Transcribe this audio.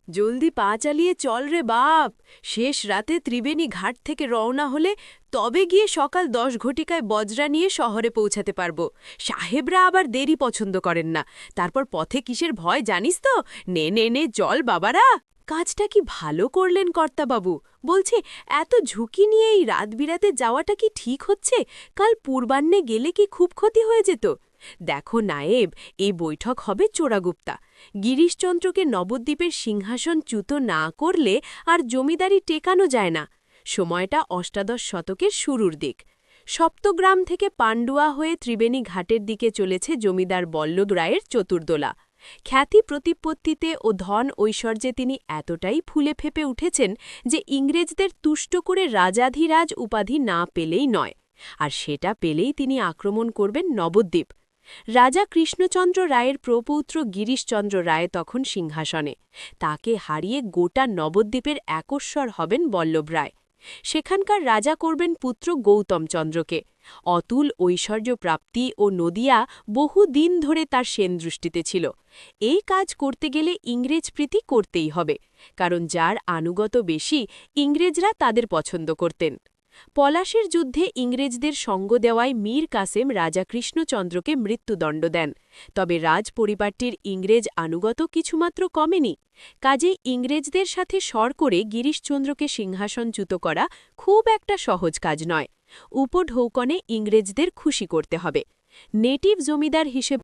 জলদি পা চালিয়ে চল রে বাপ। শেষ রাতে ত্রিবেণী ঘাট থেকে রওনা হলে তবে গিয়ে সকাল 10 ঘটিকায় বজরা নিয়ে শহরে পৌঁছাতে পারবো। সাহেবরা আবার দেরি পছন্দ করেন না। তারপর পথে কিসের ভয় জানিস তো? নে নে নে চল বাবারা। কাজটা কি ভালো করলেন কর্তাবাবু? বলছি, এত ঝুঁকি নিয়ে এই রাত বিরাতে যাওয়াটা কি ঠিক হচ্ছে? কাল পূর্বাহ্নে গেলে কি খুব ক্ষতি হয়ে যেত? দেখো নায়েব, এই বৈঠক হবে চোরাগুপ্তা। গিরিশচন্দ্রকে নবদ্বীপের সিংহাসন চ্যুত না করলে আর জমিদারি টেকানো যায় না। সময়টা অষ্টাদশ শতকের শুরুর দিক। সপ্তগ্রাম থেকে পান্ডুয়া হয়ে ত্রিবেণী ঘাটের দিকে চলেছে জমিদার বল্লভ রায়ের চতুর্দোলা। খ্যাতি প্রতিপত্তিতে ও ধন ঐশ্বর্যে তিনি এতটাই ফুলে ফেপে উঠেছেন যে ইংরেজদের তুষ্ট করে রাজাধিরাজ উপাধি না পেলেই নয়। আর সেটা পেলেই তিনি আক্রমণ করবেন নবদ্বীপ। রাজা কৃষ্ণচন্দ্র রায়ের প্রপৌত্র গিরিশচন্দ্র রায় তখন সিংহাসনে। তাকে হারিয়ে গোটা নবদ্বীপের একস্বর হবেন বল্লভ রায়। সেখানকার রাজা করবেন পুত্র গৌতমচন্দ্রকে। অতুল ঐশ্বর্য প্রাপ্তি ও নদিয়া বহু দিন ধরে তার সেনদৃষ্টিতে ছিল। এই কাজ করতে গেলে ইংরেজ প্রীতি করতেই হবে, কারণ যার আনুগত বেশি ইংরেজরা তাদের পছন্দ করতেন। পলাশির যুদ্ধে ইংরেজদের সঙ্গ দেওয়ায় মীর কাসেম রাজা কৃষ্ণচন্দ্রকে মৃত্যুদণ্ড দেন। তবে রাজ পরিবারটির ইংরেজ আনুগত কিছুমাত্র কমেনি। কাজেই ইংরেজদের সাথে সর করে গিরিশচন্দ্রকে সিংহাসনচ্যুত করা খুব একটা সহজ কাজ নয়। উপঢৌকনে ইংরেজদের খুশি করতে হবে। নেটিভ জমিদার হিসেবে